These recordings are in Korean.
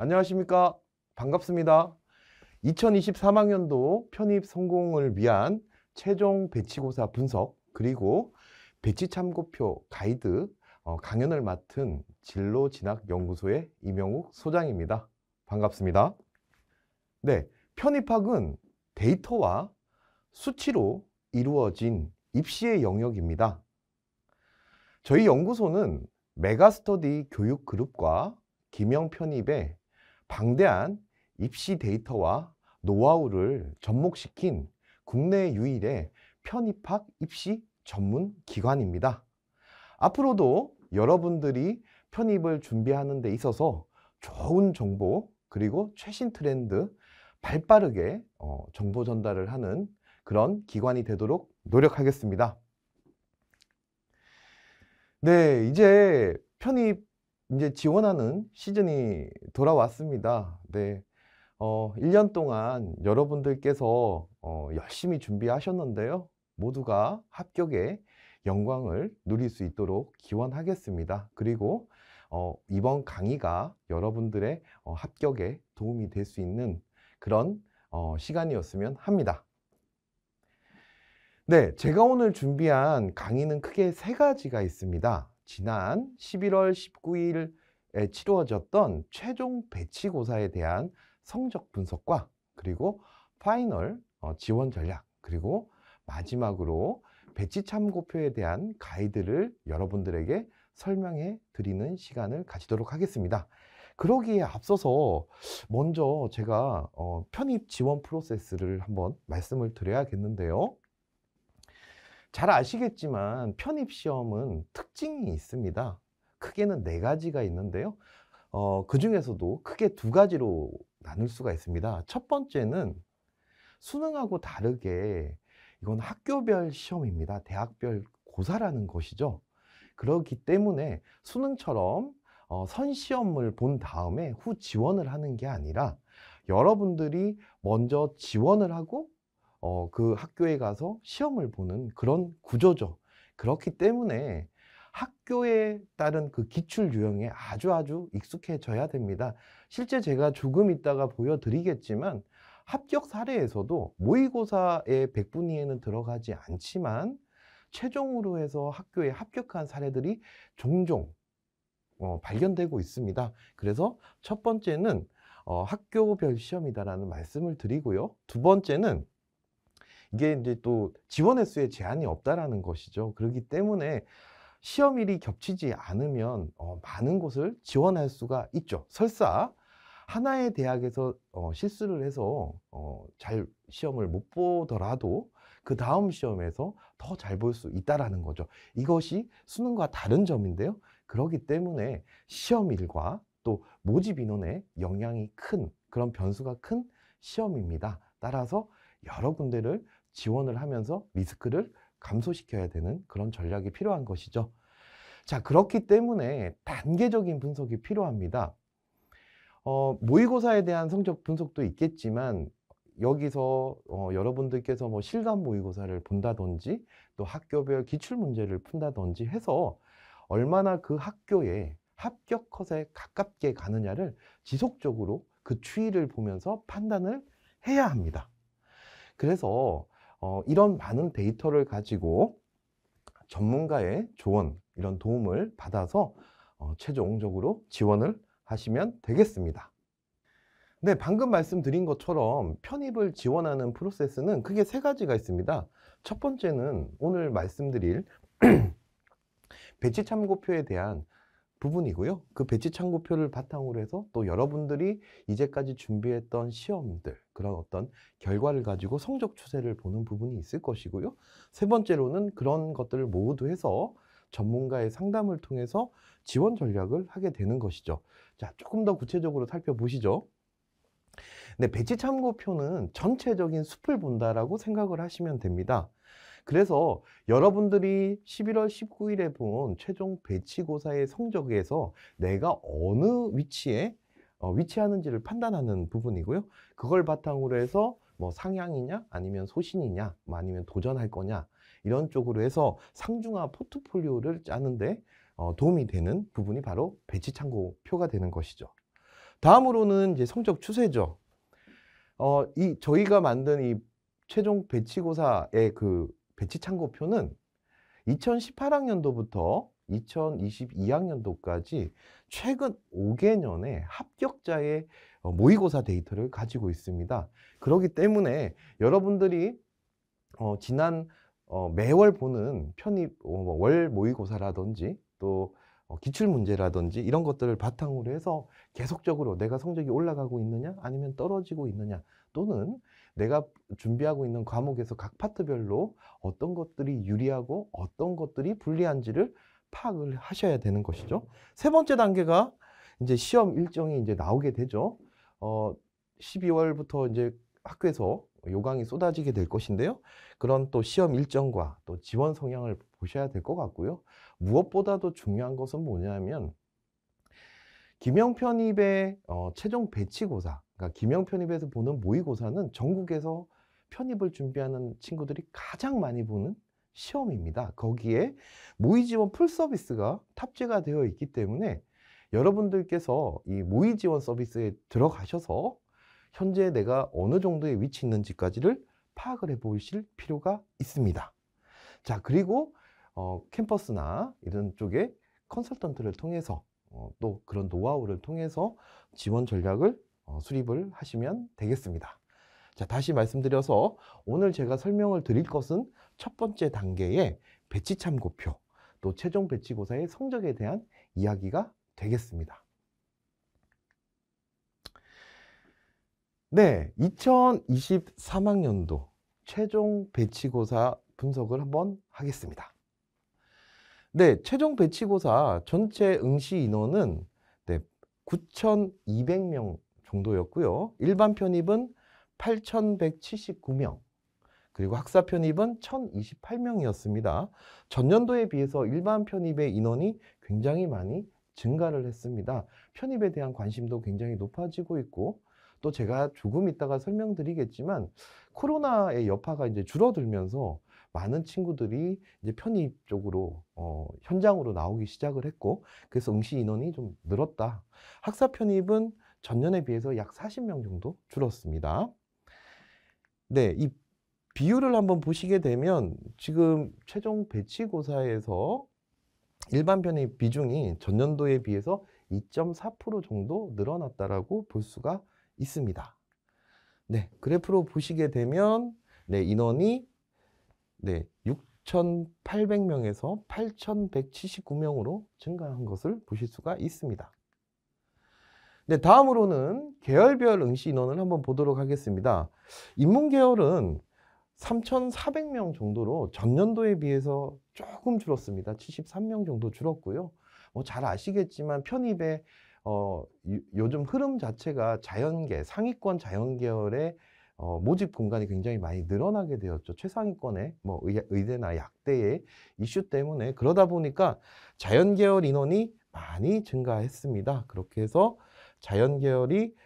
안녕하십니까? 반갑습니다. 2023학년도 편입 성공을 위한 최종 배치고사 분석 그리고 배치 참고표 가이드 강연을 맡은 진로진학연구소의 이명욱 소장입니다. 반갑습니다. 네, 편입학은 데이터와 수치로 이루어진 입시의 영역입니다. 저희 연구소는 메가스터디 교육그룹과 기명편입에 방대한 입시 데이터와 노하우를 접목시킨 국내 유일의 편입학 입시 전문 기관입니다. 앞으로도 여러분들이 편입을 준비하는 데 있어서 좋은 정보 그리고 최신 트렌드 발빠르게 정보 전달을 하는 그런 기관이 되도록 노력하겠습니다. 네, 이제 편입 지원하는 시즌이 돌아왔습니다. 네. 1년 동안 여러분들께서 열심히 준비하셨는데요. 모두가 합격의 영광을 누릴 수 있도록 기원하겠습니다. 그리고 이번 강의가 여러분들의 합격에 도움이 될 수 있는 그런 시간이었으면 합니다. 네, 제가 오늘 준비한 강의는 크게 세 가지가 있습니다. 지난 11월 19일에 치루어졌던 최종 배치고사에 대한 성적 분석과 그리고 파이널 지원 전략 그리고 마지막으로 배치 참고표에 대한 가이드를 여러분들에게 설명해 드리는 시간을 가지도록 하겠습니다. 그러기에 앞서서 먼저 제가 편입 지원 프로세스를 한번 말씀을 드려야겠는데요. 잘 아시겠지만 편입시험은 특징이 있습니다. 크게는 4가지가 있는데요. 그 중에서도 크게 2가지로 나눌 수가 있습니다. 첫 번째는 수능하고 다르게 이건 학교별 시험입니다. 대학별 고사라는 것이죠. 그렇기 때문에 수능처럼 선시험을 본 다음에 후 지원을 하는 게 아니라 여러분들이 먼저 지원을 하고 그 학교에 가서 시험을 보는 그런 구조죠. 그렇기 때문에 학교에 따른 그 기출 유형에 아주 익숙해져야 됩니다. 실제 제가 조금 있다가 보여드리겠지만 합격 사례에서도 모의고사의 100분 이내는 들어가지 않지만 최종으로 해서 학교에 합격한 사례들이 종종 발견되고 있습니다. 그래서 첫 번째는 학교별 시험이다라는 말씀을 드리고요. 두 번째는 이게 이제 또 지원 횟수에 제한이 없다라는 것이죠. 그렇기 때문에 시험일이 겹치지 않으면 많은 곳을 지원할 수가 있죠. 설사 하나의 대학에서 실수를 해서 잘 시험을 못 보더라도 그 다음 시험에서 더 잘 볼 수 있다라는 거죠. 이것이 수능과 다른 점인데요. 그렇기 때문에 시험일과 또 모집 인원에 영향이 큰 그런 변수가 큰 시험입니다. 따라서 여러 군데를 지원을 하면서 리스크를 감소시켜야 되는 그런 전략이 필요한 것이죠. 자, 그렇기 때문에 단계적인 분석이 필요합니다. 모의고사에 대한 성적 분석도 있겠지만 여기서 여러분들께서 뭐 실감 모의고사를 본다든지 또 학교별 기출문제를 푼다든지 해서 얼마나 그 학교에 합격 컷에 가깝게 가느냐를 지속적으로 그 추이를 보면서 판단을 해야 합니다. 그래서 이런 많은 데이터를 가지고 전문가의 조언, 이런 도움을 받아서 최종적으로 지원을 하시면 되겠습니다. 네, 방금 말씀드린 것처럼 편입을 지원하는 프로세스는 크게 3가지가 있습니다. 첫 번째는 오늘 말씀드릴 배치 참고표에 대한 부분이고요. 그 배치 참고표를 바탕으로 해서 또 여러분들이 이제까지 준비했던 시험들, 그런 어떤 결과를 가지고 성적 추세를 보는 부분이 있을 것이고요. 세 번째로는 그런 것들을 모두 해서 전문가의 상담을 통해서 지원 전략을 하게 되는 것이죠. 자, 조금 더 구체적으로 살펴보시죠. 네, 배치 참고표는 전체적인 숲을 본다라고 생각을 하시면 됩니다. 그래서 여러분들이 11월 19일에 본 최종 배치고사의 성적에서 내가 어느 위치에 위치하는지를 판단하는 부분이고요. 그걸 바탕으로 해서 뭐 상향이냐 아니면 소신이냐 아니면 도전할 거냐 이런 쪽으로 해서 상중하 포트폴리오를 짜는데 도움이 되는 부분이 바로 배치 참고표가 되는 것이죠. 다음으로는 이제 성적 추세죠. 저희가 만든 이 최종 배치고사의 그 배치 참고표는 2018학년도부터 2022학년도까지 최근 5개년의 합격자의 모의고사 데이터를 가지고 있습니다. 그렇기 때문에 여러분들이 지난 매월 보는 편입 월 모의고사라든지 또 기출문제라든지 이런 것들을 바탕으로 해서 계속적으로 내가 성적이 올라가고 있느냐 아니면 떨어지고 있느냐, 또는 내가 준비하고 있는 과목에서 각 파트별로 어떤 것들이 유리하고 어떤 것들이 불리한지를 파악을 하셔야 되는 것이죠. 세 번째 단계가 이제 시험 일정이 이제 나오게 되죠. 12월부터 이제 학교에서 요강이 쏟아지게 될 것인데요. 그런 또 시험 일정과 또 지원 성향을 보셔야 될 것 같고요. 무엇보다도 중요한 것은 뭐냐면 기명편입의 최종 배치고사, 그러니까 기명편입에서 보는 모의고사는 전국에서 편입을 준비하는 친구들이 가장 많이 보는 시험입니다. 거기에 모의지원 풀서비스가 탑재가 되어 있기 때문에 여러분들께서 이 모의지원 서비스에 들어가셔서 현재 내가 어느 정도의 위치 있는지까지를 파악을 해 보실 필요가 있습니다. 자, 그리고 캠퍼스나 이런 쪽에 컨설턴트를 통해서 또 그런 노하우를 통해서 지원 전략을 수립을 하시면 되겠습니다. 자, 다시 말씀드려서 오늘 제가 설명을 드릴 것은 첫 번째 단계의 배치 참고표, 또 최종 배치고사의 성적에 대한 이야기가 되겠습니다. 네, 2023학년도 최종 배치고사 분석을 한번 하겠습니다. 네, 최종 배치고사 전체 응시 인원은 9,200명 정도였고요. 일반 편입은 8,179명, 그리고 학사 편입은 1,028명이었습니다. 전년도에 비해서 일반 편입의 인원이 굉장히 많이 증가를 했습니다. 편입에 대한 관심도 굉장히 높아지고 있고, 또 제가 조금 이따가 설명드리겠지만 코로나의 여파가 이제 줄어들면서 많은 친구들이 이제 편입 쪽으로 현장으로 나오기 시작을 했고, 그래서 응시 인원이 좀 늘었다. 학사 편입은 전년에 비해서 약 40명 정도 줄었습니다. 네, 이 비율을 한번 보시게 되면 지금 최종 배치고사에서 일반 편입 비중이 전년도에 비해서 2.4% 정도 늘어났다라고 볼 수가 있습니다. 네, 그래프로 보시게 되면 인원이 6,800명에서 8,179명으로 증가한 것을 보실 수가 있습니다. 네, 다음으로는 계열별 응시 인원을 한번 보도록 하겠습니다. 인문계열은 3,400명 정도로 전년도에 비해서 조금 줄었습니다. 73명 정도 줄었고요. 잘 아시겠지만 편입의 요즘 흐름 자체가 자연계, 상위권 자연계열의 모집 공간이 굉장히 많이 늘어나게 되었죠. 최상위권의 의대나 약대의 이슈 때문에. 그러다 보니까 자연계열 인원이 많이 증가했습니다. 그렇게 해서 자연계열이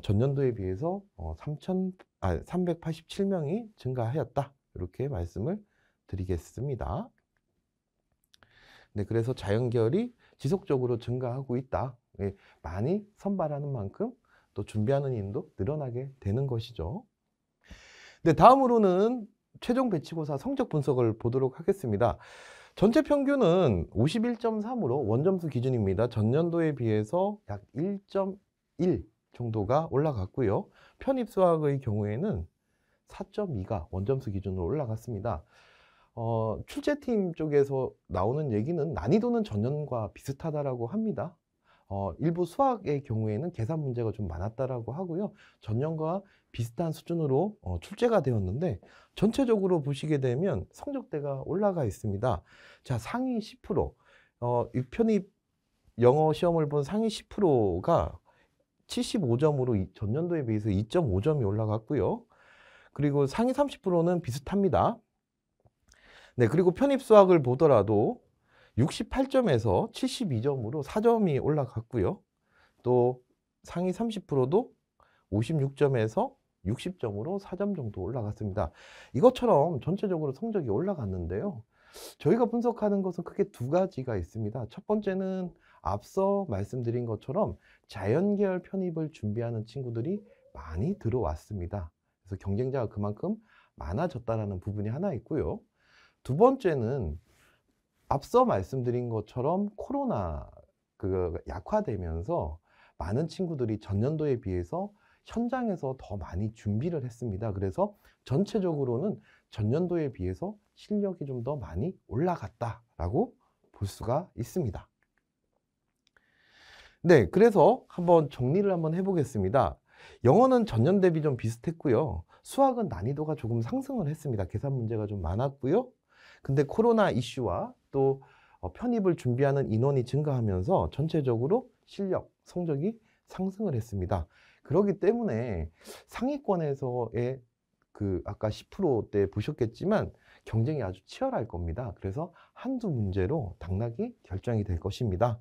전년도에 비해서 387명이 증가하였다. 이렇게 말씀을 드리겠습니다. 네, 그래서 자연계열이 지속적으로 증가하고 있다. 많이 선발하는 만큼 또 준비하는 인도 늘어나게 되는 것이죠. 네, 다음으로는 최종 배치고사 성적 분석을 보도록 하겠습니다. 전체 평균은 51.3으로 원점수 기준입니다. 전년도에 비해서 약 1.1 정도가 올라갔고요. 편입 수학의 경우에는 4.2가 원점수 기준으로 올라갔습니다. 출제팀 쪽에서 나오는 얘기는 난이도는 전년과 비슷하다라고 합니다. 일부 수학의 경우에는 계산 문제가 좀 많았다라고 하고요. 전년과 비슷한 수준으로 출제가 되었는데 전체적으로 보시게 되면 성적대가 올라가 있습니다. 자, 상위 10%, 이 편입 영어 시험을 본 상위 10%가 75점으로 전년도에 비해서 2.5점이 올라갔고요. 그리고 상위 30%는 비슷합니다. 네, 그리고 편입 수학을 보더라도 68점에서 72점으로 4점이 올라갔고요. 또 상위 30%도 56점에서 60점으로 4점 정도 올라갔습니다. 이것처럼 전체적으로 성적이 올라갔는데요. 저희가 분석하는 것은 크게 두 가지가 있습니다. 첫 번째는 앞서 말씀드린 것처럼 자연계열 편입을 준비하는 친구들이 많이 들어왔습니다. 그래서 경쟁자가 그만큼 많아졌다는 부분이 하나 있고요. 두 번째는 앞서 말씀드린 것처럼 코로나 약화되면서 많은 친구들이 전년도에 비해서 현장에서 더 많이 준비를 했습니다. 그래서 전체적으로는 전년도에 비해서 실력이 좀 더 많이 올라갔다라고 볼 수가 있습니다. 네, 그래서 한번 정리를 한번 해보겠습니다. 영어는 전년 대비 좀 비슷했고요. 수학은 난이도가 조금 상승을 했습니다. 계산 문제가 좀 많았고요. 근데 코로나 이슈와 또 편입을 준비하는 인원이 증가하면서 전체적으로 실력, 성적이 상승을 했습니다. 그렇기 때문에 상위권에서의 아까 10%대 보셨겠지만 경쟁이 아주 치열할 겁니다. 그래서 한두 문제로 당락이 결정이 될 것입니다.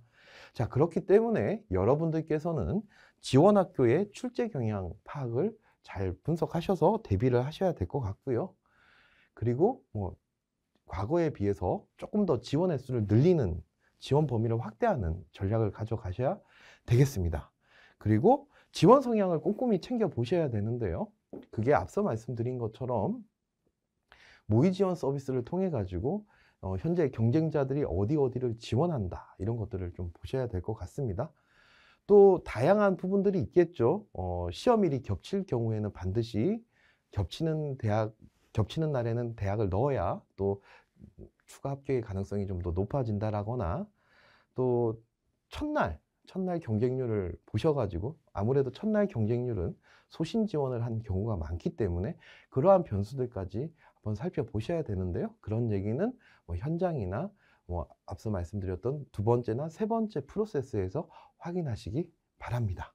자, 그렇기 때문에 여러분들께서는 지원학교의 출제 경향 파악을 잘 분석하셔서 대비를 하셔야 될 것 같고요. 그리고 과거에 비해서 조금 더 지원 횟수를 늘리는, 지원 범위를 확대하는 전략을 가져가셔야 되겠습니다. 그리고 지원 성향을 꼼꼼히 챙겨 보셔야 되는데요. 그게 앞서 말씀드린 것처럼 모의 지원 서비스를 통해 가지고 현재 경쟁자들이 어디를 지원한다, 이런 것들을 좀 보셔야 될 것 같습니다. 또 다양한 부분들이 있겠죠. 시험일이 겹칠 경우에는 반드시 겹치는 날에는 대학을 넣어야 또 추가 합격의 가능성이 좀 더 높아진다라거나, 또 첫날 경쟁률을 보셔가지고, 아무래도 첫날 경쟁률은 소신 지원을 한 경우가 많기 때문에 그러한 변수들까지 한번 살펴보셔야 되는데요. 그런 얘기는 현장이나 앞서 말씀드렸던 두 번째나 세 번째 프로세스에서 확인하시기 바랍니다.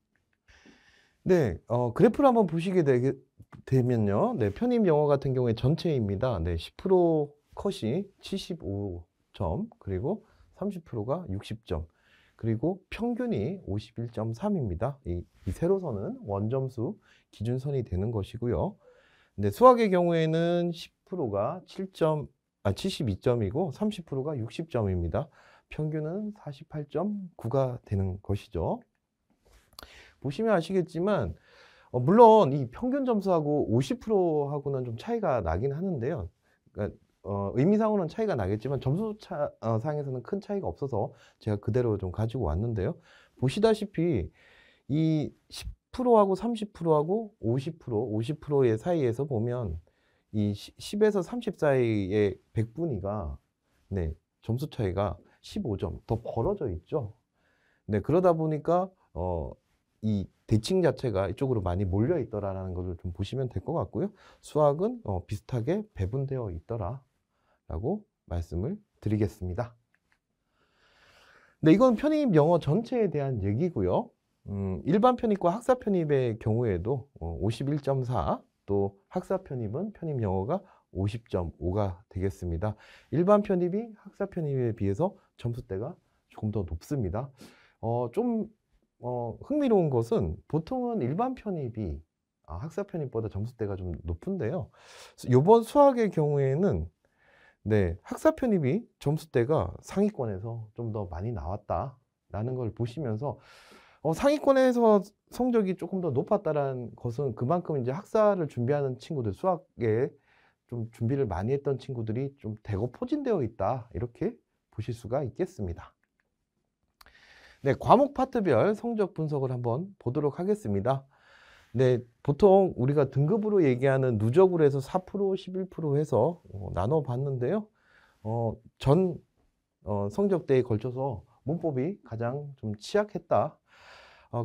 네, 그래프를 한번 보시게 되면요. 네, 편입 영어 같은 경우에 전체입니다. 네, 10% 컷이 75점, 그리고 30%가 60점, 그리고 평균이 51.3입니다. 이 세로선은 원점수 기준선이 되는 것이고요. 네, 수학의 경우에는 10%가 72점이고 30%가 60점입니다. 평균은 48.9가 되는 것이죠. 보시면 아시겠지만 물론 이 평균 점수하고 50%하고는 좀 차이가 나긴 하는데요. 그러니까 의미상으로는 차이가 나겠지만 점수 상에서는 큰 차이가 없어서 제가 그대로 좀 가지고 왔는데요. 보시다시피 이 10%하고 30%하고 50%의 사이에서 보면 이 10에서 30 사이의 백분위가, 네, 점수 차이가 15점 더 벌어져 있죠. 네, 그러다 보니까 이 대칭 자체가 이쪽으로 많이 몰려 있더라라는 것을 좀 보시면 될 것 같고요. 수학은 비슷하게 배분되어 있더라라고 말씀을 드리겠습니다. 네, 이건 편입 영어 전체에 대한 얘기고요. 일반 편입과 학사 편입의 경우에도 51.4, 또 학사 편입은 편입 영어가 50.5가 되겠습니다. 일반 편입이 학사 편입에 비해서 점수대가 조금 더 높습니다. 좀 흥미로운 것은 보통은 일반 편입이 학사 편입보다 점수대가 좀 높은데요. 이번 수학의 경우에는 네, 학사 편입이 점수대가 상위권에서 좀 더 많이 나왔다라는 걸 보시면서 상위권에서 성적이 조금 더 높았다라는 것은 그만큼 이제 학사를 준비하는 친구들, 수학에 좀 준비를 많이 했던 친구들이 좀 대거 포진되어 있다, 이렇게 보실 수가 있겠습니다. 네, 과목 파트별 성적 분석을 한번 보도록 하겠습니다. 네, 보통 우리가 등급으로 얘기하는 누적으로 해서 4%, 11% 해서 나눠 봤는데요. 전 성적대에 걸쳐서 문법이 가장 좀 취약했다.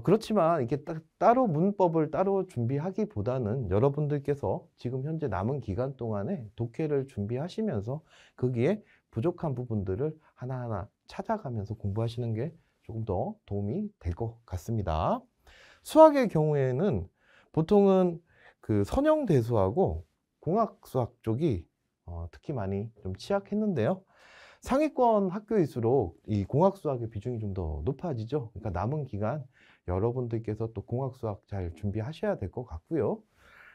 그렇지만 이게 따로 문법을 따로 준비하기보다는 여러분들께서 지금 현재 남은 기간 동안에 독해를 준비하시면서 거기에 부족한 부분들을 하나하나 찾아가면서 공부하시는 게 조금 더 도움이 될 것 같습니다. 수학의 경우에는 보통은 그 선형대수하고 공학수학 쪽이 특히 많이 좀 취약했는데요. 상위권 학교일수록 이 공학수학의 비중이 좀 더 높아지죠. 그러니까 남은 기간 여러분들께서 또 공학수학 잘 준비하셔야 될 것 같고요.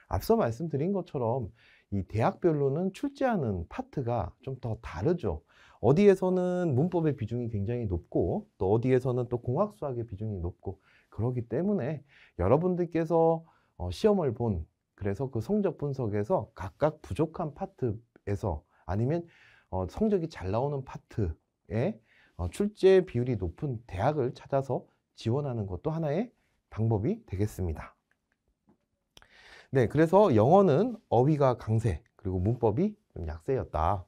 앞서 말씀드린 것처럼 이 대학별로는 출제하는 파트가 좀 더 다르죠. 어디에서는 문법의 비중이 굉장히 높고 또 어디에서는 또 공학수학의 비중이 높고 그러기 때문에 여러분들께서 시험을 본 그래서 그 성적 분석에서 각각 부족한 파트에서 아니면 성적이 잘 나오는 파트에 출제 비율이 높은 대학을 찾아서 지원하는 것도 하나의 방법이 되겠습니다. 네, 그래서 영어는 어휘가 강세, 그리고 문법이 좀 약세였다.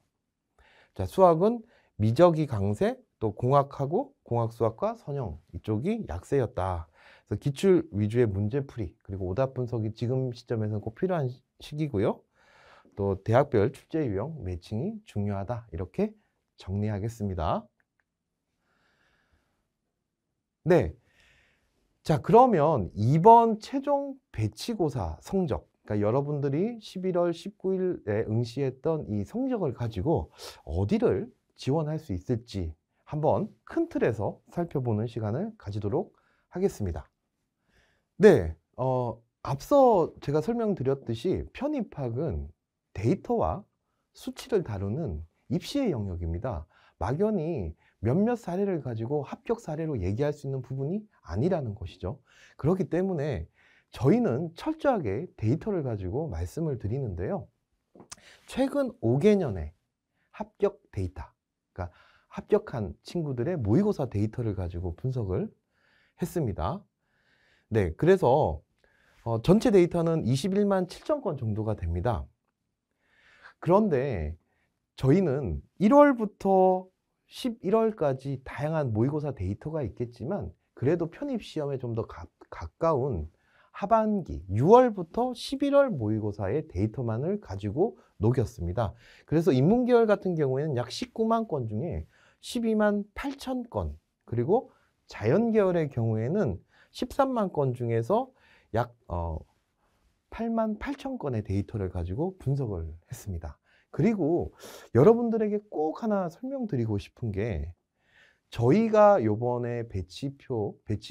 자, 수학은 미적이 강세, 또 공학하고 공학수학과 선형 이쪽이 약세였다. 그래서 기출 위주의 문제풀이, 그리고 오답 분석이 지금 시점에서는 꼭 필요한 시기고요. 또 대학별 출제 유형 매칭이 중요하다. 이렇게 정리하겠습니다. 네. 자, 그러면 이번 최종 배치고사 성적, 그러니까 여러분들이 11월 19일에 응시했던 이 성적을 가지고 어디를 지원할 수 있을지 한번 큰 틀에서 살펴보는 시간을 가지도록 하겠습니다. 네, 앞서 제가 설명드렸듯이 편입학은 데이터와 수치를 다루는 입시의 영역입니다. 막연히 몇몇 사례를 가지고 합격 사례로 얘기할 수 있는 부분이 아니라는 것이죠. 그렇기 때문에 저희는 철저하게 데이터를 가지고 말씀을 드리는데요. 최근 5개년의 합격 데이터, 그러니까 합격한 친구들의 모의고사 데이터를 가지고 분석을 했습니다. 네, 그래서 전체 데이터는 21만 7천 건 정도가 됩니다. 그런데 저희는 1월부터 11월까지 다양한 모의고사 데이터가 있겠지만 그래도 편입시험에 좀 더 가까운 하반기 6월부터 11월 모의고사의 데이터만을 가지고 녹였습니다. 그래서 인문계열 같은 경우에는 약 19만 건 중에 12만 8천 건, 그리고 자연계열의 경우에는 13만 건 중에서 약 8만 8천 건의 데이터를 가지고 분석을 했습니다. 그리고 여러분들에게 꼭 하나 설명드리고 싶은 게 저희가 요번에 배치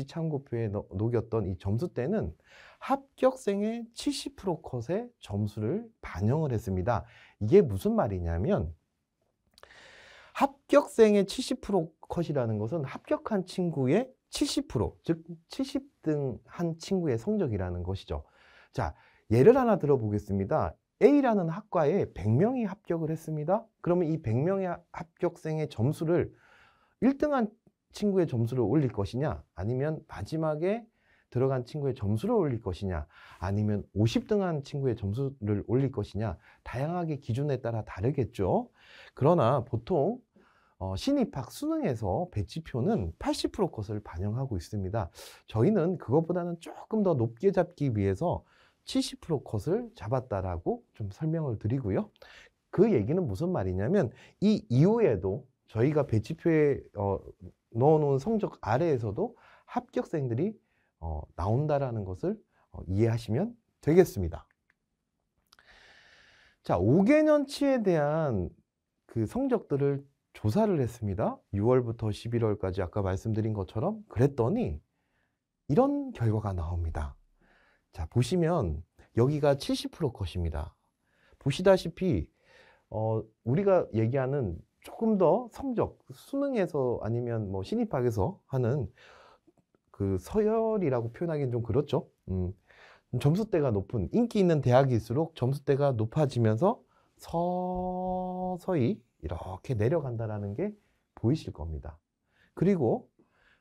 참고표에 녹였던 이 점수대는 합격생의 70% 컷의 점수를 반영을 했습니다. 이게 무슨 말이냐면 합격생의 70% 컷이라는 것은 합격한 친구의 70%, 즉 70등 한 친구의 성적이라는 것이죠. 자, 예를 하나 들어보겠습니다. A라는 학과에 100명이 합격을 했습니다. 그러면 이 100명의 합격생의 점수를 1등한 친구의 점수를 올릴 것이냐, 아니면 마지막에 들어간 친구의 점수를 올릴 것이냐, 아니면 50등한 친구의 점수를 올릴 것이냐, 다양하게 기준에 따라 다르겠죠. 그러나 보통 신입학 수능에서 배치표는 80% 컷을 반영하고 있습니다. 저희는 그것보다는 조금 더 높게 잡기 위해서 70% 컷을 잡았다라고 좀 설명을 드리고요. 그 얘기는 무슨 말이냐면 이 이후에도 저희가 배치표에 넣어놓은 성적 아래에서도 합격생들이 나온다라는 것을 이해하시면 되겠습니다. 자, 5개년치에 대한 그 성적들을 조사를 했습니다. 6월부터 11월까지 아까 말씀드린 것처럼 그랬더니 이런 결과가 나옵니다. 자, 보시면 여기가 70% 컷입니다. 보시다시피 우리가 얘기하는 조금 더 성적, 수능에서 아니면 뭐 신입학에서 하는 그 서열이라고 표현하기는 좀 그렇죠. 점수대가 높은, 인기 있는 대학일수록 점수대가 높아지면서 서서히 이렇게 내려간다라는 게 보이실 겁니다. 그리고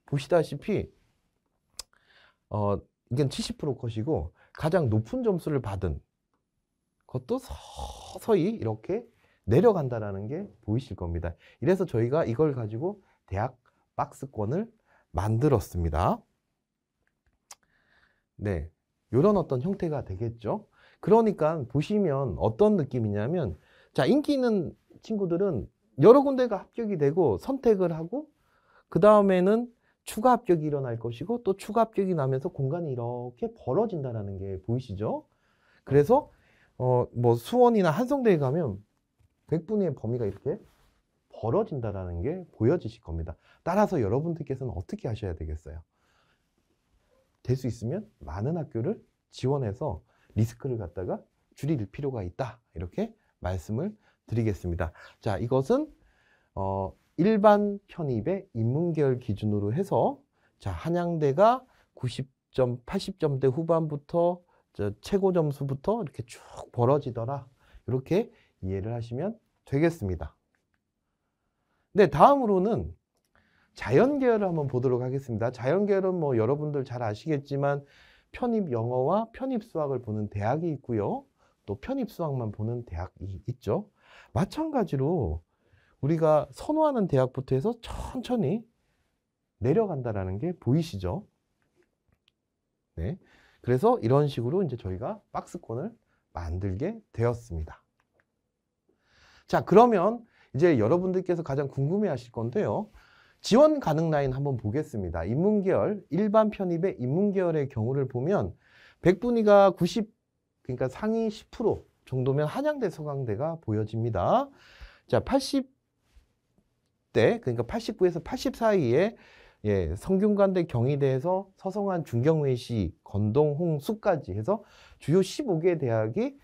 보시다시피 이건 70% 컷이고 가장 높은 점수를 받은 것도 서서히 이렇게 내려간다라는 게 보이실 겁니다. 이래서 저희가 이걸 가지고 대학 박스권을 만들었습니다. 네, 이런 어떤 형태가 되겠죠. 그러니까 보시면 어떤 느낌이냐면, 자, 인기 있는 친구들은 여러 군데가 합격이 되고 선택을 하고 그 다음에는 추가 합격이 일어날 것이고 또 추가 합격이 나면서 공간이 이렇게 벌어진다는 게 보이시죠? 그래서 뭐 수원이나 한성대에 가면 100분위의 범위가 이렇게 벌어진다는 게 보여지실 겁니다. 따라서 여러분들께서는 어떻게 하셔야 되겠어요? 될 수 있으면 많은 학교를 지원해서 리스크를 갖다가 줄일 필요가 있다. 이렇게 말씀을 드리겠습니다. 자, 이것은 일반 편입의 인문계열 기준으로 해서 자, 한양대가 90점, 80점대 후반부터 최고 점수부터 이렇게 쭉 벌어지더라. 이렇게 이해를 하시면 되겠습니다. 네, 다음으로는 자연계열을 한번 보도록 하겠습니다. 자연계열은 뭐 여러분들 잘 아시겠지만 편입 영어와 편입 수학을 보는 대학이 있고요. 또 편입 수학만 보는 대학이 있죠. 마찬가지로 우리가 선호하는 대학부터 해서 천천히 내려간다라는 게 보이시죠? 네. 그래서 이런 식으로 이제 저희가 박스권을 만들게 되었습니다. 자, 그러면 이제 여러분들께서 가장 궁금해 하실 건데요. 지원 가능 라인 한번 보겠습니다. 인문계열, 일반 편입의 인문계열의 경우를 보면 백분위가 90, 그러니까 상위 10% 정도면 한양대, 서강대가 보여집니다. 자, 80대, 그러니까 89에서 80 사이에 예, 성균관대, 경희대에서 서성한, 중경외시, 건동, 홍수까지 해서 주요 15개 대학이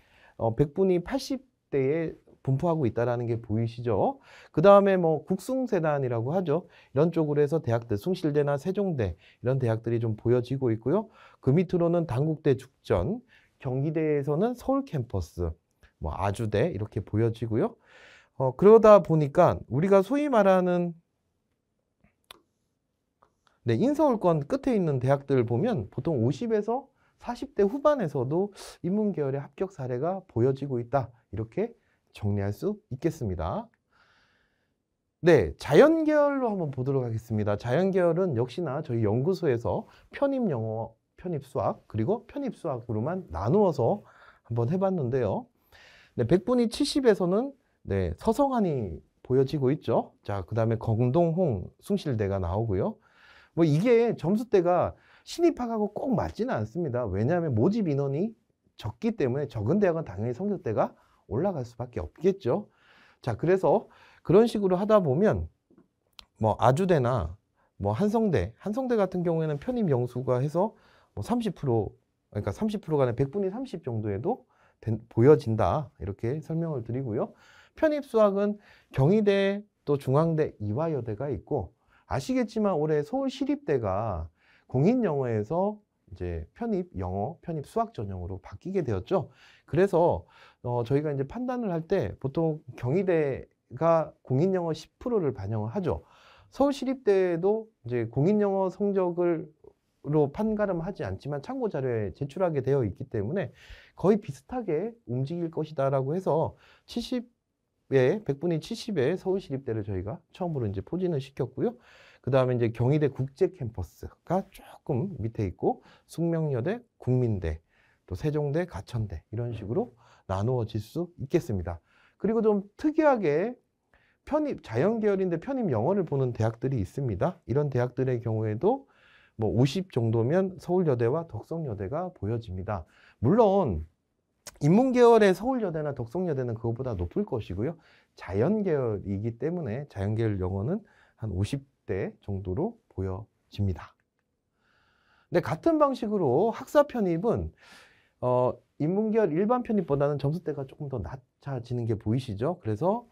백분위 80대에 분포하고 있다는 게 보이시죠? 그 다음에 뭐 국숭세단이라고 하죠. 이런 쪽으로 해서 대학들, 숭실대나 세종대 이런 대학들이 좀 보여지고 있고요. 그 밑으로는 단국대, 죽전, 경기대에서는 서울 캠퍼스, 뭐 아주대 이렇게 보여지고요. 그러다 보니까 우리가 소위 말하는 네, 인서울권 끝에 있는 대학들을 보면 보통 50에서 40대 후반에서도 인문계열의 합격 사례가 보여지고 있다. 이렇게 정리할 수 있겠습니다. 네, 자연계열로 한번 보도록 하겠습니다. 자연계열은 역시나 저희 연구소에서 편입 영어, 편입 수학, 그리고 편입 수학으로만 나누어서 한번 해봤는데요. 네, 백분위 70에서는 네, 서성한이 보여지고 있죠. 자, 그 다음에 건동, 홍, 숭실대가 나오고요. 뭐 이게 점수대가 신입학하고 꼭 맞지는 않습니다. 왜냐하면 모집 인원이 적기 때문에 적은 대학은 당연히 성적대가 올라갈 수밖에 없겠죠. 자, 그래서 그런 식으로 하다 보면 뭐 아주대나 뭐 한성대 같은 경우에는 편입 영수가 해서 뭐 30%, 그러니까 30%가 아니라 백분위 30 정도에도 보여진다. 이렇게 설명을 드리고요. 편입 수학은 경희대, 또 중앙대, 이화여대가 있고, 아시겠지만 올해 서울시립대가 공인영어에서 이제 편입 영어, 편입 수학 전형으로 바뀌게 되었죠. 그래서 저희가 이제 판단을 할 때 보통 경희대가 공인영어 10%를 반영을 하죠. 서울시립대도 이제 공인영어 성적으로 판가름하지 않지만 참고 자료에 제출하게 되어 있기 때문에 거의 비슷하게 움직일 것이다라고 해서 70에 백분위 70에 서울시립대를 저희가 처음으로 이제 포진을 시켰고요. 그 다음에 이제 경희대 국제 캠퍼스가 조금 밑에 있고, 숙명여대, 국민대, 또 세종대, 가천대 이런 식으로 나누어질 수 있겠습니다. 그리고 좀 특이하게 편입 자연계열인데 편입 영어를 보는 대학들이 있습니다. 이런 대학들의 경우에도 뭐 50 정도면 서울여대와 덕성여대가 보여집니다. 물론 인문계열의 서울여대나 덕성여대는 그것보다 높을 것이고요. 자연계열이기 때문에 자연계열 영어는 한 50대 정도로 보여집니다. 근데 같은 방식으로 학사 편입은 인문계열 일반 편입보다는 점수대가 조금 더 낮아지는 게 보이시죠? 그래서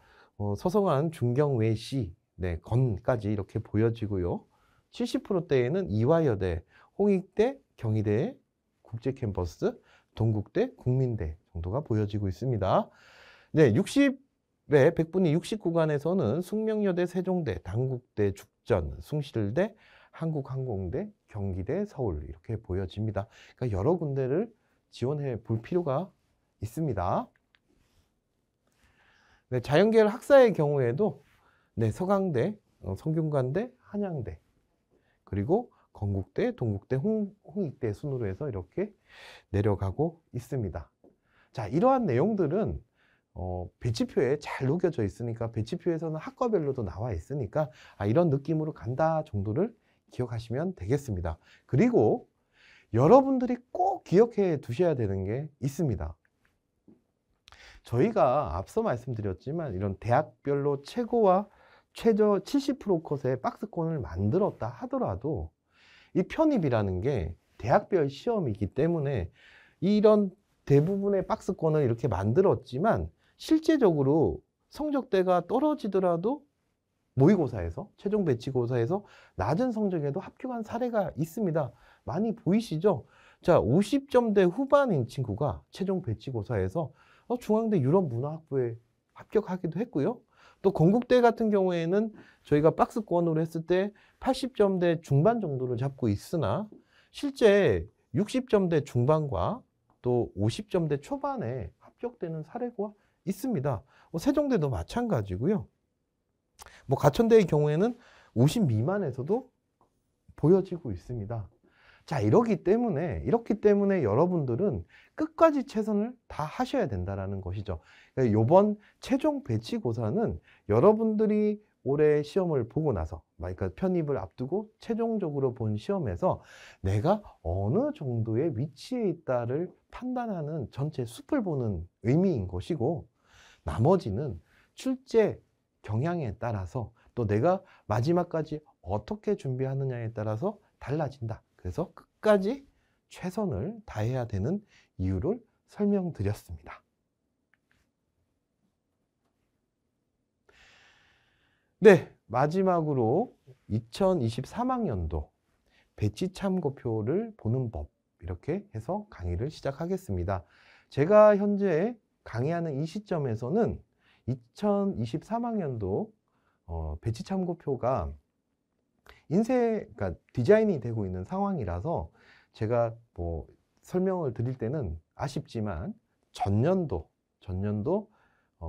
서성한, 중경외시, 네, 건까지 이렇게 보여지고요. 70%대에는 이화여대, 홍익대, 경희대, 국제캠퍼스, 동국대, 국민대 정도가 보여지고 있습니다. 네, 60에 백분위 60 구간에서는 숙명여대, 세종대, 단국대, 죽전, 숭실대, 한국항공대, 경기대, 서울 이렇게 보여집니다. 그러니까 여러 군데를 지원해 볼 필요가 있습니다. 네, 자연계열 학사의 경우에도 네, 서강대, 성균관대, 한양대, 그리고 건국대, 동국대, 홍익대 순으로 해서 이렇게 내려가고 있습니다. 자, 이러한 내용들은 배치표에 잘 녹여져 있으니까, 배치표에서는 학과별로도 나와 있으니까 이런 느낌으로 간다 정도를 기억하시면 되겠습니다. 그리고 여러분들이 꼭 기억해 두셔야 되는 게 있습니다. 저희가 앞서 말씀드렸지만 이런 대학별로 최고와 최저 70% 컷의 박스권을 만들었다 하더라도 이 편입이라는 게 대학별 시험이기 때문에 이런 대부분의 박스권을 이렇게 만들었지만 실제적으로 성적대가 떨어지더라도 모의고사에서, 최종 배치고사에서 낮은 성적에도 합격한 사례가 있습니다. 많이 보이시죠? 자, 50점대 후반인 친구가 최종 배치고사에서 중앙대 유럽문화학부에 합격하기도 했고요. 또 건국대 같은 경우에는 저희가 박스권으로 했을 때 80점대 중반 정도를 잡고 있으나 실제 60점대 중반과 또 50점대 초반에 합격되는 사례가 있습니다. 세종대도 마찬가지고요. 가천대의 경우에는 50 미만에서도 보여지고 있습니다. 자, 이렇기 때문에 여러분들은 끝까지 최선을 다 하셔야 된다는 것이죠. 이번 최종 배치고사는 여러분들이 올해 시험을 보고 나서, 그러니까 편입을 앞두고 최종적으로 본 시험에서 내가 어느 정도의 위치에 있다를 판단하는 전체 숲을 보는 의미인 것이고, 나머지는 출제 경향에 따라서 또 내가 마지막까지 어떻게 준비하느냐에 따라서 달라진다. 그래서 끝까지 최선을 다해야 되는 이유를 설명드렸습니다. 네, 마지막으로 2023학년도 배치 참고표를 보는 법, 이렇게 해서 강의를 시작하겠습니다. 제가 현재 강의하는 이 시점에서는 2023학년도 배치 참고표가 그러니까 디자인이 되고 있는 상황이라서 제가 설명을 드릴 때는 아쉽지만 전년도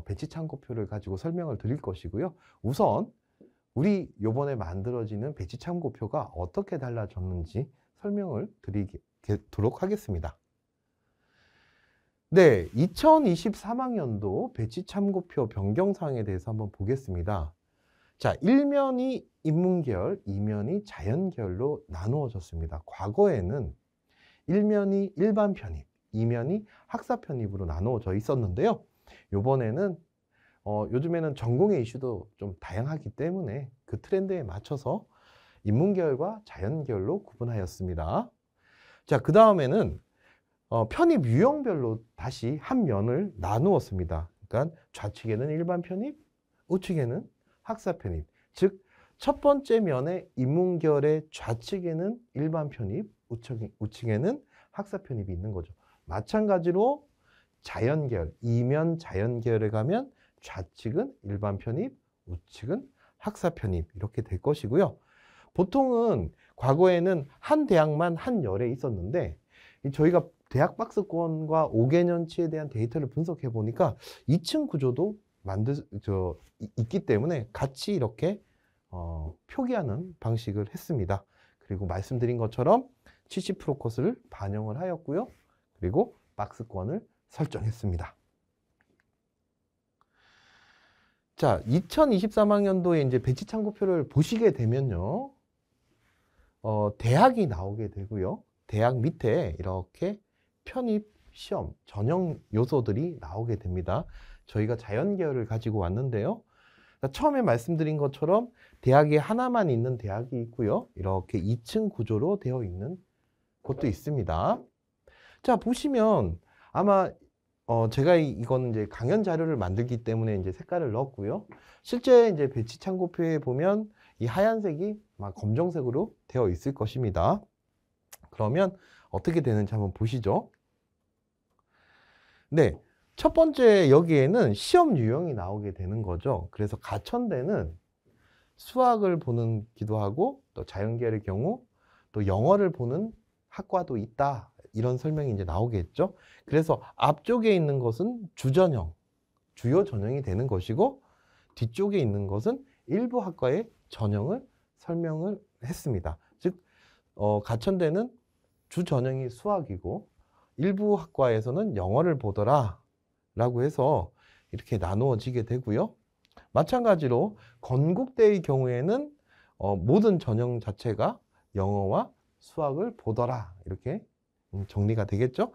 배치 참고표를 가지고 설명을 드릴 것이고요. 우선 우리 요번에 만들어지는 배치 참고표가 어떻게 달라졌는지 설명을 드리도록 하겠습니다. 네, 2023학년도 배치 참고표 변경사항에 대해서 한번 보겠습니다. 자, 1면이 인문계열, 2면이 자연계열로 나누어졌습니다. 과거에는 1면이 일반 편입, 2면이 학사 편입으로 나누어져 있었는데요. 요번에는 요즘에는 전공의 이슈도 좀 다양하기 때문에 그 트렌드에 맞춰서 인문계열과 자연계열로 구분하였습니다. 자, 그 다음에는 편입 유형별로 다시 한 면을 나누었습니다. 그러니까 좌측에는 일반 편입, 우측에는 학사 편입. 즉, 첫 번째 면의 인문계열의 좌측에는 일반 편입, 우측에는 학사 편입이 있는 거죠. 마찬가지로 자연계열, 이면 자연계열에 가면 좌측은 일반 편입, 우측은 학사 편입, 이렇게 될 것이고요. 보통은 과거에는 한 대학만 한 열에 있었는데 저희가 대학 박스권과 5개년치에 대한 데이터를 분석해 보니까 2층 구조도 있기 때문에 같이 이렇게 표기하는 방식을 했습니다. 그리고 말씀드린 것처럼 70% 컷을 반영을 하였고요. 그리고 박스권을 설정했습니다. 자, 2023학년도에 이제 배치 참고표를 보시게 되면요. 대학이 나오게 되고요. 대학 밑에 이렇게 편입 시험 전형 요소들이 나오게 됩니다. 저희가 자연계열을 가지고 왔는데요. 처음에 말씀드린 것처럼 대학이 하나만 있는 대학이 있고요. 이렇게 2층 구조로 되어 있는 곳도 있습니다. 자, 보시면 아마 제가 이건 이제 강연 자료를 만들기 때문에 이제 색깔을 넣었고요. 실제 이제 배치 참고표에 보면 이 하얀색이 막 검정색으로 되어 있을 것입니다. 그러면 어떻게 되는지 한번 보시죠. 네, 첫 번째 여기에는 시험 유형이 나오게 되는 거죠. 그래서 가천대는 수학을 보기도 하고 또 자연계열의 경우 또 영어를 보는 학과도 있다. 이런 설명이 이제 나오겠죠. 그래서 앞쪽에 있는 것은 주전형, 주요 전형이 되는 것이고 뒤쪽에 있는 것은 일부 학과의 전형을 설명을 했습니다. 즉 가천대는 주전형이 수학이고 일부 학과에서는 영어를 보더라 라고 해서 이렇게 나누어지게 되고요. 마찬가지로 건국대의 경우에는 모든 전형 자체가 영어와 수학을 보더라 이렇게 정리가 되겠죠.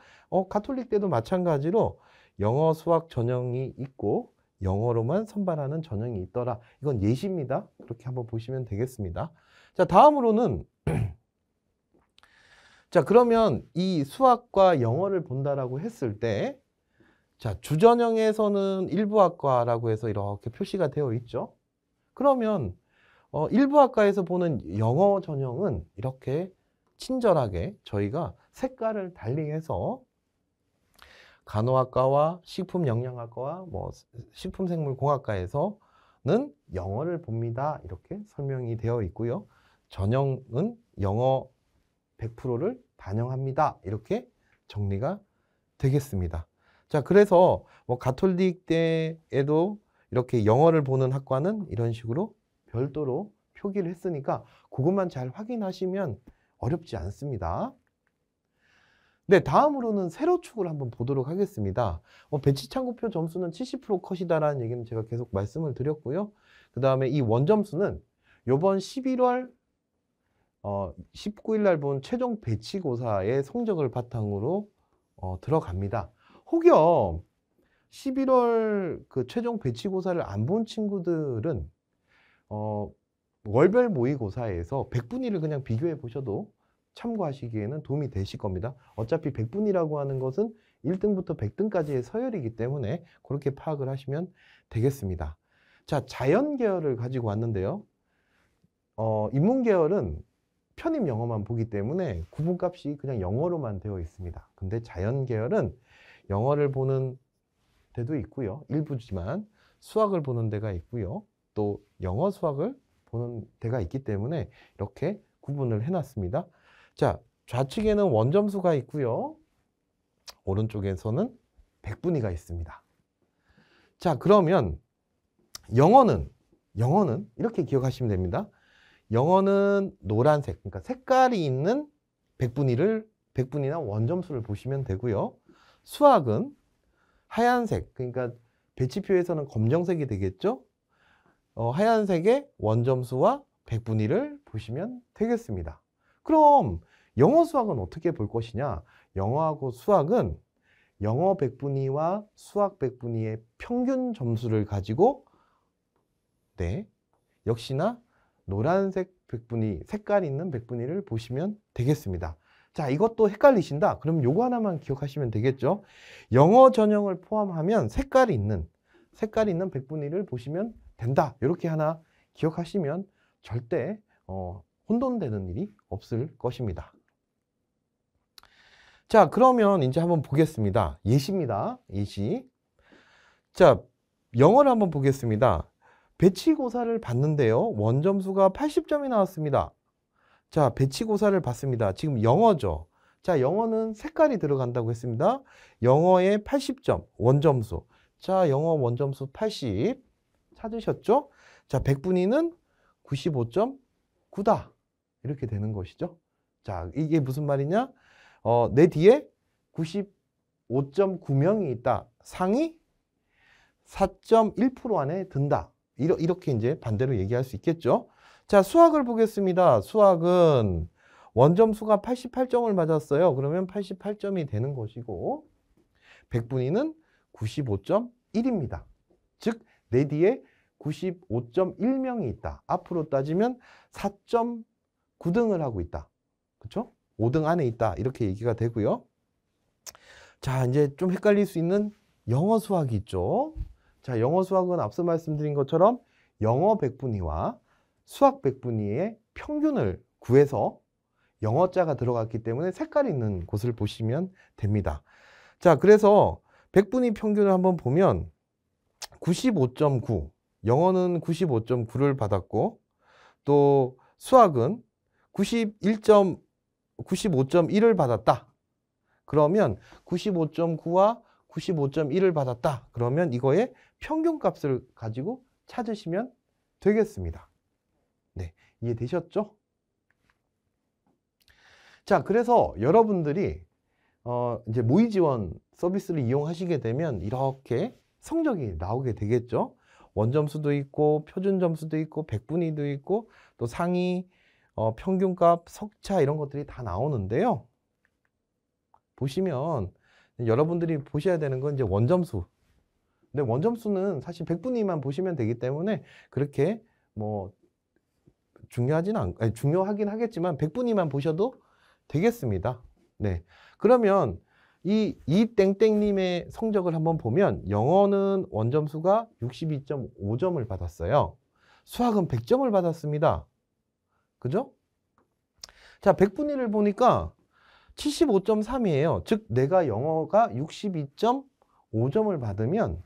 가톨릭대도 마찬가지로 영어 수학 전형이 있고 영어로만 선발하는 전형이 있더라. 이건 예시입니다. 그렇게 한번 보시면 되겠습니다. 자, 다음으로는 자, 그러면 이 수학과 영어를 본다라고 했을 때 자, 주전형에서는 일부 학과라고 해서 이렇게 표시가 되어 있죠. 그러면 일부 학과에서 보는 영어 전형은 이렇게 친절하게 저희가 색깔을 달리해서 간호학과와 식품영양학과와 뭐 식품생물공학과에서는 영어를 봅니다. 이렇게 설명이 되어 있고요. 전형은 영어 100%를 반영합니다. 이렇게 정리가 되겠습니다. 자, 그래서 뭐 가톨릭대에도 이렇게 영어를 보는 학과는 이런 식으로 별도로 표기를 했으니까 그것만 잘 확인하시면 어렵지 않습니다. 네, 다음으로는 세로축을 한번 보도록 하겠습니다. 배치창구표 점수는 70% 컷이다라는 얘기는 제가 계속 말씀을 드렸고요. 그 다음에 이 원점수는 요번 11월 19일 날 본 최종 배치고사의 성적을 바탕으로 들어갑니다. 혹여 11월 그 최종 배치고사를 안 본 친구들은 월별 모의고사에서 100분위를 그냥 비교해 보셔도 참고하시기에는 도움이 되실 겁니다. 어차피 100분위라고 하는 것은 1등부터 100등까지의 서열이기 때문에 그렇게 파악을 하시면 되겠습니다. 자, 자연계열을 가지고 왔는데요. 인문계열은 편입 영어만 보기 때문에 구분값이 그냥 영어로만 되어 있습니다. 근데 자연계열은 영어를 보는 데도 있고요. 일부지만 수학을 보는 데가 있고요. 또 영어 수학을 보는 데가 있기 때문에 이렇게 구분을 해놨습니다. 자, 좌측에는 원점수가 있고요. 오른쪽에서는 백분위가 있습니다. 자, 그러면 영어는 이렇게 기억하시면 됩니다. 영어는 노란색, 그러니까 색깔이 있는 백분위나 원점수를 보시면 되고요. 수학은 하얀색, 그러니까 배치표에서는 검정색이 되겠죠. 하얀색의 원점수와 백분위를 보시면 되겠습니다. 그럼 영어 수학은 어떻게 볼 것이냐? 영어하고 수학은 영어 백분위와 수학 백분위의 평균 점수를 가지고 역시나 노란색 백분위, 색깔 있는 백분위를 보시면 되겠습니다. 자, 이것도 헷갈리신다. 그럼 요거 하나만 기억하시면 되겠죠. 영어 전형을 포함하면 색깔이 있는 백분위를 보시면 된다. 이렇게 하나 기억하시면 절대 혼돈되는 일이 없을 것입니다. 자, 그러면 이제 한번 보겠습니다. 예시입니다. 예시. 자, 영어를 한번 보겠습니다. 배치고사를 봤는데요. 원점수가 80점이 나왔습니다. 자, 배치고사를 봤습니다. 지금 영어죠. 자, 영어는 색깔이 들어간다고 했습니다. 영어에 80점, 원점수. 자, 영어 원점수 80 찾으셨죠? 자, 백분위는 95.9다. 이렇게 되는 것이죠. 자, 이게 무슨 말이냐? 내 뒤에 95.9명이 있다. 상위 4.1% 안에 든다. 이렇게 이제 반대로 얘기할 수 있겠죠. 자, 수학을 보겠습니다. 수학은 원점수가 88점을 맞았어요. 그러면 88점이 되는 것이고 백분위는 95.1입니다. 즉, 내 뒤에 95.1명이 있다. 앞으로 따지면 4.9등을 하고 있다. 그렇죠? 5등 안에 있다. 이렇게 얘기가 되고요. 자, 이제 좀 헷갈릴 수 있는 영어 수학이 있죠. 자, 영어 수학은 앞서 말씀드린 것처럼 영어 백분위와 수학 백분위의 평균을 구해서 영어자가 들어갔기 때문에 색깔이 있는 곳을 보시면 됩니다. 자, 그래서 백분위 평균을 한번 보면 95.9, 영어는 95.9를 받았고 또 수학은 95.1을 받았다. 그러면 95.9와 95.1을 받았다. 그러면 이거의 평균값을 가지고 찾으시면 되겠습니다. 네, 이해되셨죠? 자, 그래서 여러분들이 이제 모의 지원 서비스를 이용하시게 되면 이렇게 성적이 나오게 되겠죠. 원점수도 있고 표준 점수도 있고 백분위도 있고 또 상위 평균값, 석차 이런 것들이 다 나오는데요. 보시면 여러분들이 보셔야 되는 건 이제 원점수. 근데 원점수는 사실 백분위만 보시면 되기 때문에 그렇게 뭐 중요하긴 하겠지만 백분위만 보셔도 되겠습니다. 네. 그러면 이 땡땡님의 성적을 한번 보면 영어는 원점수가 62.5점을 받았어요. 수학은 100점을 받았습니다. 그죠? 자, 100분위를 보니까 75.3이에요. 즉 내가 영어가 62.5점을 받으면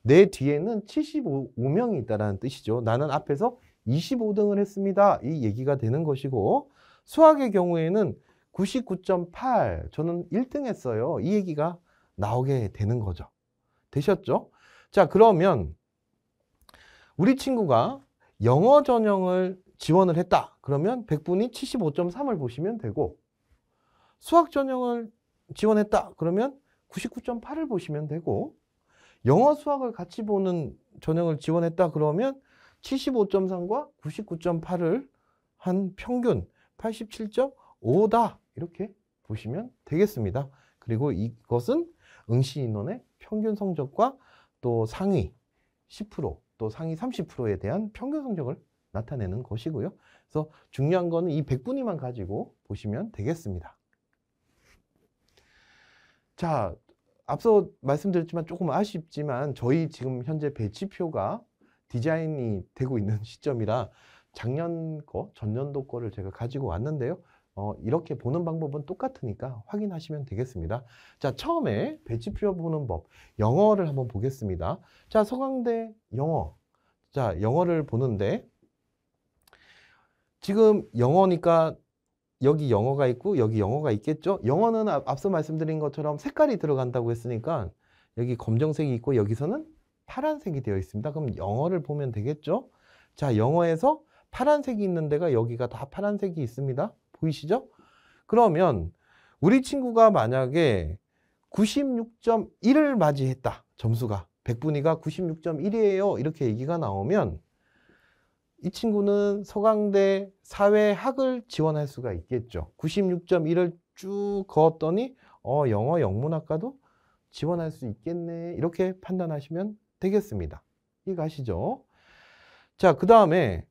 내 뒤에는 75명이 있다는 뜻이죠. 나는 앞에서 25등을 했습니다. 이 얘기가 되는 것이고, 수학의 경우에는 99.8, 저는 1등 했어요. 이 얘기가 나오게 되는 거죠. 되셨죠? 자, 그러면 우리 친구가 영어 전형을 지원을 했다. 그러면 100분이 75.3을 보시면 되고, 수학 전형을 지원했다. 그러면 99.8을 보시면 되고, 영어 수학을 같이 보는 전형을 지원했다. 그러면 75.3과 99.8을 한 평균 87.5다. 이렇게 보시면 되겠습니다. 그리고 이것은 응시 인원의 평균 성적과 또 상위 10%, 또 상위 30%에 대한 평균 성적을 나타내는 것이고요. 그래서 중요한 거는 이 100분위만 가지고 보시면 되겠습니다. 자, 앞서 말씀드렸지만 조금 아쉽지만 저희 지금 현재 배치표가 디자인이 되고 있는 시점이라 작년 거, 전년도 거를 제가 가지고 왔는데요. 이렇게 보는 방법은 똑같으니까 확인하시면 되겠습니다. 자, 처음에 배치표 보는 법, 영어를 한번 보겠습니다. 자, 서강대 영어. 자, 영어를 보는데 지금 영어니까 여기 영어가 있고 여기 영어가 있겠죠? 영어는 앞서 말씀드린 것처럼 색깔이 들어간다고 했으니까 여기 검정색이 있고 여기서는 파란색이 되어 있습니다. 그럼 영어를 보면 되겠죠? 자, 영어에서 파란색이 있는 데가 여기가 다 파란색이 있습니다. 보이시죠? 그러면 우리 친구가 만약에 96.1을 맞이했다. 점수가 100분위가 96.1이에요. 이렇게 얘기가 나오면 이 친구는 서강대 사회학을 지원할 수가 있겠죠. 96.1을 쭉 그었더니 영어 영문학과도 지원할 수 있겠네. 이렇게 판단하시면 되겠습니다. 이해가시죠? 자, 그 다음에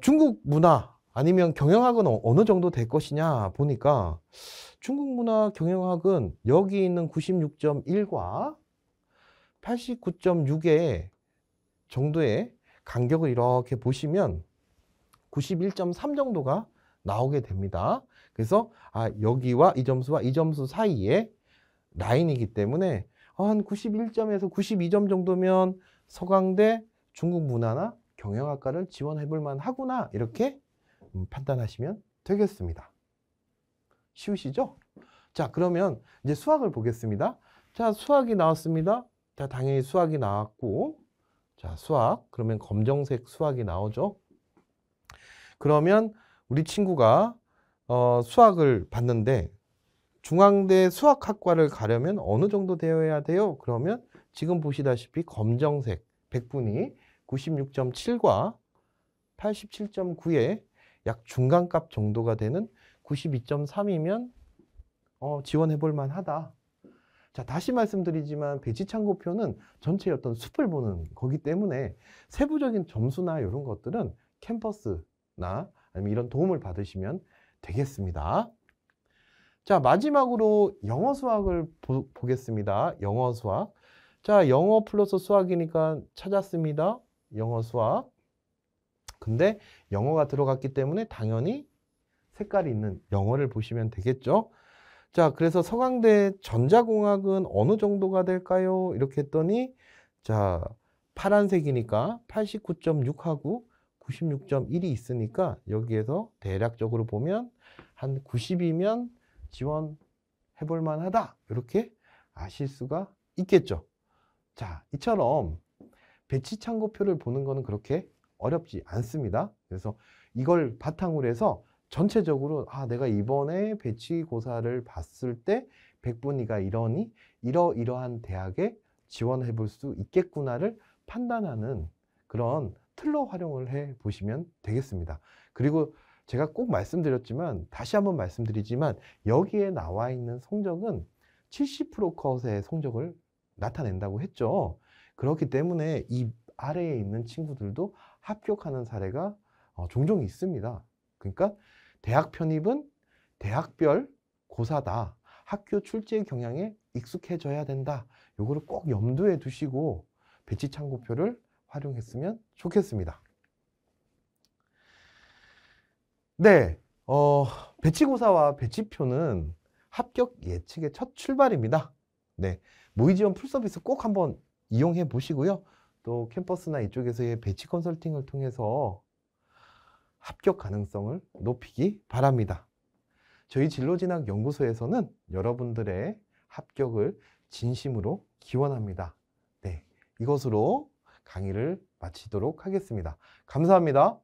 중국 문화 아니면 경영학은 어느 정도 될 것이냐 보니까 중국 문화 경영학은 여기 있는 96.1과 89.6의 정도의 간격을 이렇게 보시면 91.3 정도가 나오게 됩니다. 그래서 여기와 이 점수와 이 점수 사이에 라인이기 때문에 한 91점에서 92점 정도면 서강대 중국 문화나 경영학과를 지원해 볼 만하구나 이렇게 판단하시면 되겠습니다. 쉬우시죠? 자, 그러면 이제 수학을 보겠습니다. 자, 수학이 나왔습니다. 자, 당연히 수학이 나왔고, 자, 수학. 그러면 검정색 수학이 나오죠. 그러면 우리 친구가 수학을 봤는데 중앙대 수학학과를 가려면 어느 정도 되어야 돼요? 그러면 지금 보시다시피 검정색 100분위 96.7과 87.9의 약 중간값 정도가 되는 92.3이면 지원해 볼 만하다. 자, 다시 말씀드리지만 배치창고표는 전체의 어떤 숲을 보는 거기 때문에 세부적인 점수나 이런 것들은 캠퍼스나 아니면 이런 도움을 받으시면 되겠습니다. 자, 마지막으로 영어 수학을 보겠습니다. 영어 수학. 자, 영어 플러스 수학이니까 찾았습니다. 영어 수학. 근데 영어가 들어갔기 때문에 당연히 색깔이 있는 영어를 보시면 되겠죠. 자, 그래서 서강대 전자공학은 어느 정도가 될까요? 이렇게 했더니 자, 파란색이니까 89.6하고 96.1이 있으니까 여기에서 대략적으로 보면 한 90이면 지원해 볼 만하다. 이렇게 아실 수가 있겠죠. 자, 이처럼 배치창고표를 보는 거는 그렇게 어렵지 않습니다. 그래서 이걸 바탕으로 해서 전체적으로 내가 이번에 배치고사를 봤을 때 100분위가 이러니 이러이러한 대학에 지원해 볼 수 있겠구나를 판단하는 그런 틀로 활용을 해 보시면 되겠습니다. 그리고 제가 꼭 말씀드렸지만 다시 한번 말씀드리지만 여기에 나와 있는 성적은 70% 컷의 성적을 나타낸다고 했죠. 그렇기 때문에 이 아래에 있는 친구들도 합격하는 사례가 종종 있습니다. 그러니까 대학 편입은 대학별 고사다. 학교 출제 경향에 익숙해져야 된다. 요거를 꼭 염두에 두시고 배치창고표를 활용했으면 좋겠습니다. 네, 배치고사와 배치표는 합격 예측의 첫 출발입니다. 네, 모의지원 풀서비스 꼭 한번 이용해 보시고요. 또 캠퍼스나 이쪽에서의 배치 컨설팅을 통해서 합격 가능성을 높이기 바랍니다. 저희 진로진학연구소에서는 여러분들의 합격을 진심으로 기원합니다. 네, 이것으로 강의를 마치도록 하겠습니다. 감사합니다.